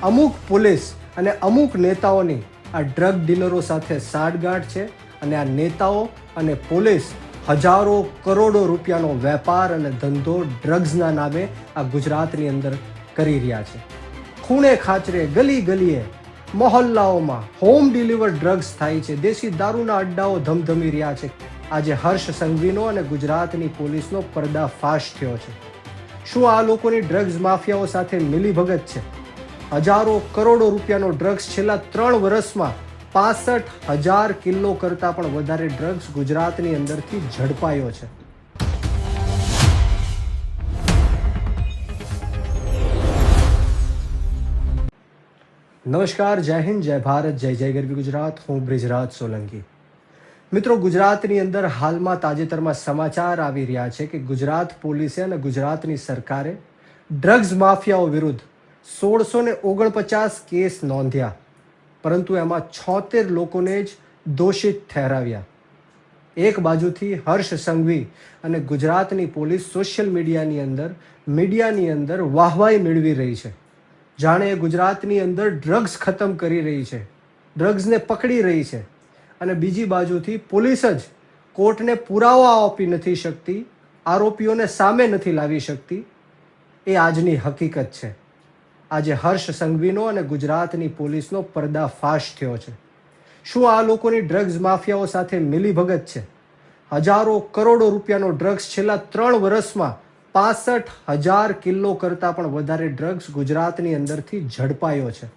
અમુક પોલીસ અને અમુક નેતાઓની આ ડ્રગ ડીલરો સાથે સાંઠગાંઠ છે અને આ નેતાઓ અને પોલીસ હજારો કરોડો રૂપિયાનો વેપાર અને ધંધો ડ્રગ્સના નામે આ ગુજરાતની અંદર કરી રહ્યા છે. ખૂણે ખાચરે, ગલી ગલીએ, મોહલ્લાઓમાં હોમ ડિલિવર ડ્રગ્સ થાય છે. દેશી દારૂના અડ્ડાઓ ધમધમી રહ્યા છે. આજે હર્ષ સંઘવીનો અને ગુજરાતની પોલીસનો પર્દાફાશ થયો છે. શું આ લોકોની ડ્રગ્સ માફિયાઓ સાથે મિલીભગત છે? હજારો કરોડો રૂપિયાનો ડ્રગ્સ છેલ્લા 3 વર્ષમાં 65,000 કિલો કરતાં પણ વધારે ડ્રગ્સ ગુજરાતની અંદરથી ઝડપાયો છે. નમસ્કાર, જય હિન્દ, જય ભારત, જય જય ગરવી ગુજરાત. હું બ્રિજરાજ સોલંકી. મિત્રો, ગુજરાતની અંદર હાલમાં તાજેતરમાં સમાચાર આવી રહ્યા છે કે ગુજરાત પોલીસે અને ગુજરાતની સરકારે ડ્રગ્સ માફિયાઓ વિરુદ્ધ 1649 કેસ નોંધ્યા, પરંતુ એમાં 76 લોકોને જ દોષિત ઠેરાવ્યા. એક બાજુથી હર્ષ સંઘવી અને ગુજરાતની પોલીસ સોશિયલ મીડિયાની અંદર વાહવાઈ મેળવી રહી છે, જાણે ગુજરાતની અંદર ડ્રગ્સ ખતમ કરી રહી છે, ડ્રગ્સને પકડી રહી છે. અને બીજી બાજુથી પોલીસ જ કોર્ટને પુરાવા આપી નથી શકતી, આરોપીઓને સામે નથી લાવી શકતી. એ આજની હકીકત છે. આજે હર્ષ સંઘવીનો અને ગુજરાતની પોલીસનો પર્દાફાશ થયો છે. શું આ લોકોની ડ્રગ્સ માફિયાઓ સાથે મિલીભગત છે? હજારો કરોડો રૂપિયાનો ડ્રગ્સ છેલ્લા 3 વર્ષમાં 65,000 કિલો કરતાં પણ વધારે ડ્રગ્સ ગુજરાતની અંદરથી ઝડપાયો છે.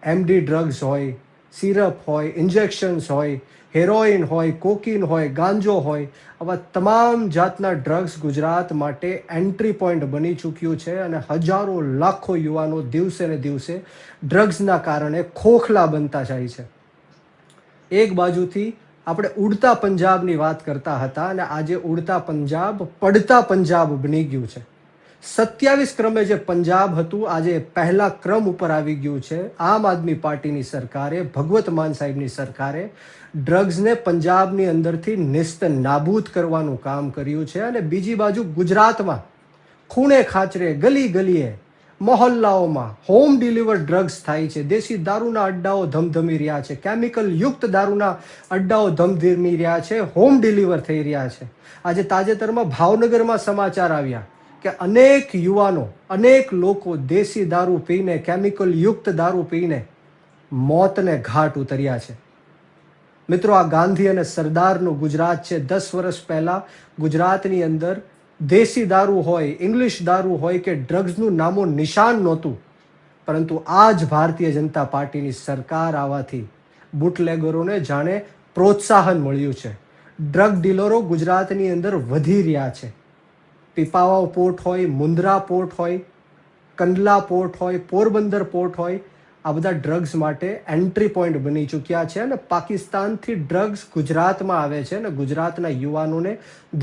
એમડી ડ્રગ્સ હોય, સિરપ હોય, ઇન્જેક્શન્સ હોય, હેરોઇન હોય, કોકીન હોય, ગાંજો હોય, આવા તમામ જાતના ડ્રગ્સ ગુજરાત માટે એન્ટ્રી પોઈન્ટ બની ચૂક્યું છે અને હજારો લાખો યુવાનો દિવસે ને દિવસે ડ્રગ્સના કારણે ખોખલા બનતા જાય છે. એક બાજુથી આપણે ઉડતા પંજાબની વાત કરતા હતા અને આજે ઉડતા પંજાબ પડતા પંજાબ બની ગયું છે. 27 ક્રમે જે પંજાબ હતું, આજે પહેલા ક્રમ ઉપર આવી ગયું છે. આમ આદમી પાર્ટીની સરકારે, ભગવત માન સાહેબની સરકારે ડ્રગ્સને પંજાબની અંદરથી નેસ્ત નાબૂદ કરવાનું કામ કર્યું છે. અને બીજી બાજુ ગુજરાતમાં ખૂણે ખાચરે, ગલી ગલીએ, મોહલ્લાઓમાં હોમ ડિલિવર ડ્રગ્સ થાય છે. દેશી દારૂના અડ્ડાઓ ધમધમી રહ્યા છે, કેમિકલ યુક્ત દારૂના અડ્ડાઓ ધમધમી રહ્યા છે, હોમ ડિલિવર થઈ રહ્યા છે. આજે તાજેતરમાં ભાવનગરમાં સમાચાર આવ્યા કે અનેક યુવાનો, અનેક લોકો દેશી દારૂ પીને, કેમિકલ યુક્ત દારૂ પીને મોતને ઘાટ ઉતર્યા છે. મિત્રો, આ ગાંધી અને સરદારનું ગુજરાત છે. 10 વર્ષ પહેલા ગુજરાતની અંદર દેશી દારૂ હોય, ઇંગ્લિશ દારૂ હોય કે ડ્રગ્સનું નામો નિશાન નહોતું, પરંતુ આ જ ભારતીય જનતા પાર્ટીની સરકાર આવવાથી બુટલેગરોને જાણે પ્રોત્સાહન મળ્યું છે. ડ્રગ ડીલરો ગુજરાતની અંદર વધી રહ્યા છે. પીપાવાવ પોર્ટ હોય, મુન્દ્રા પોર્ટ હોય, કંડલા પોર્ટ હોય, પોરબંદર પોર્ટ હોય, આ બધા ડ્રગ્સ માટે એન્ટ્રી પોઈન્ટ બની ચૂક્યા છે. અને પાકિસ્તાનથી ડ્રગ્સ ગુજરાતમાં આવે છે અને ગુજરાતના યુવાનોને,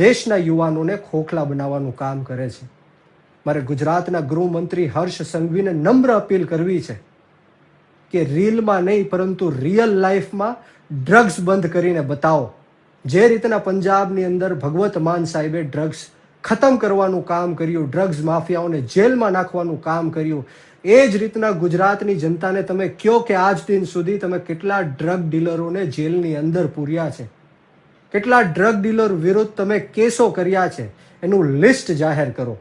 દેશના યુવાનોને ખોખલા બનાવવાનું કામ કરે છે. મારે ગુજરાતના ગૃહમંત્રી હર્ષ સંઘવીને નમ્ર અપીલ કરવી છે કે રીલમાં નહીં પરંતુ રિયલ લાઈફમાં ડ્રગ્સ બંધ કરીને બતાવો. જે રીતના પંજાબની અંદર ભગવત માન સાહેબે ડ્રગ્સ ખતમ કરવાનું કામ કર્યું, ડ્રગ્સ માફિયાઓને જેલમાં નાખવાનું કામ કર્યું, એ જ રીતના ગુજરાતની જનતાને તમે કહો કે આજ દિન સુધી તમે કેટલા ડ્રગ ડીલરોને જેલની અંદર પૂર્યા છે, કેટલા ડ્રગ ડીલર વિરુદ્ધ તમે કેસો કર્યા છે, એનું લિસ્ટ જાહેર કરો.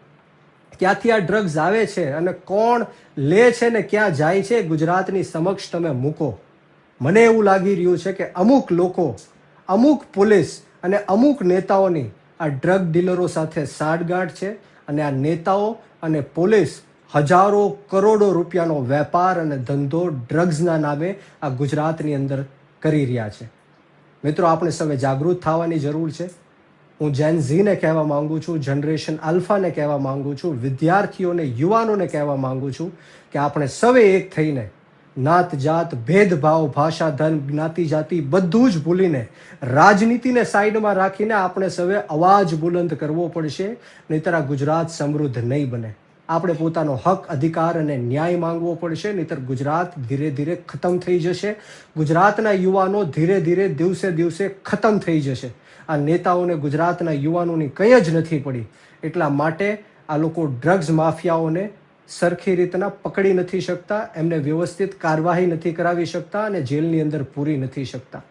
ક્યાંથી આ ડ્રગ્સ આવે છે અને કોણ લે છે ને ક્યાં જાય છે, ગુજરાતની સમક્ષ તમે મૂકો. મને એવું લાગી રહ્યું છે કે અમુક લોકો, અમુક પોલીસ અને અમુક નેતાઓની આ ડ્રગ ડીલરો સાથે સાંઠગાંઠ છે અને આ નેતાઓ અને પોલીસ હજારો કરોડો રૂપિયાનો વેપાર અને ધંધો ડ્રગ્સના નામે આ ગુજરાતની અંદર કરી રહ્યા છે. મિત્રો, આપણે સૌએ જાગૃત થવાની જરૂર છે. હું જેન ઝીને કહેવા માંગુ છું, જનરેશન આલ્ફાને કહેવા માંગુ છું, વિદ્યાર્થીઓને, યુવાનોને કહેવા માંગુ છું કે આપણે સૌએ એક થઈને નાત જાત, ભેદભાવ, ભાષા, ધર્મ, જ્ઞાતિ, જાતિ બધું જ ભૂલીને રાજનીતિને સાઈડમાં રાખીને આપણે સૌએ અવાજ બુલંદ કરવો પડશે, નહીંતર આ ગુજરાત સમૃદ્ધ નહીં બને. આપણે પોતાનો હક, અધિકાર અને ન્યાય માંગવો પડશે, નહીંતર ગુજરાત ધીરે ધીરે ખતમ થઈ જશે. ગુજરાતના યુવાનો ધીરે ધીરે દિવસે દિવસે ખતમ થઈ જશે. આ નેતાઓને ગુજરાતના યુવાનોની કંઈ જ નથી પડી. એટલા માટે આ લોકો ડ્રગ્સ માફિયાઓને સરખી રીતના પકડી નથી શકતા, એમને વ્યવસ્થિત કાર્યવાહી નથી કરાવી શકતા અને જેલની અંદર પૂરી નથી શકતા.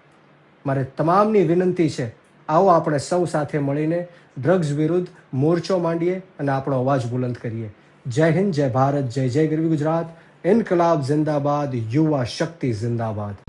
મારે તમામની વિનંતી છે, આવો આપણે સૌ સાથે મળીને ડ્રગ્સ વિરુદ્ધ મોરચો માંડીએ અને આપણો અવાજ બુલંદ કરીએ. જય હિન્દ, જય ભારત, જય જય ગરવી ગુજરાત. ઇન્કલાબ જિંદાબાદ, યુવા શક્તિ જિંદાબાદ.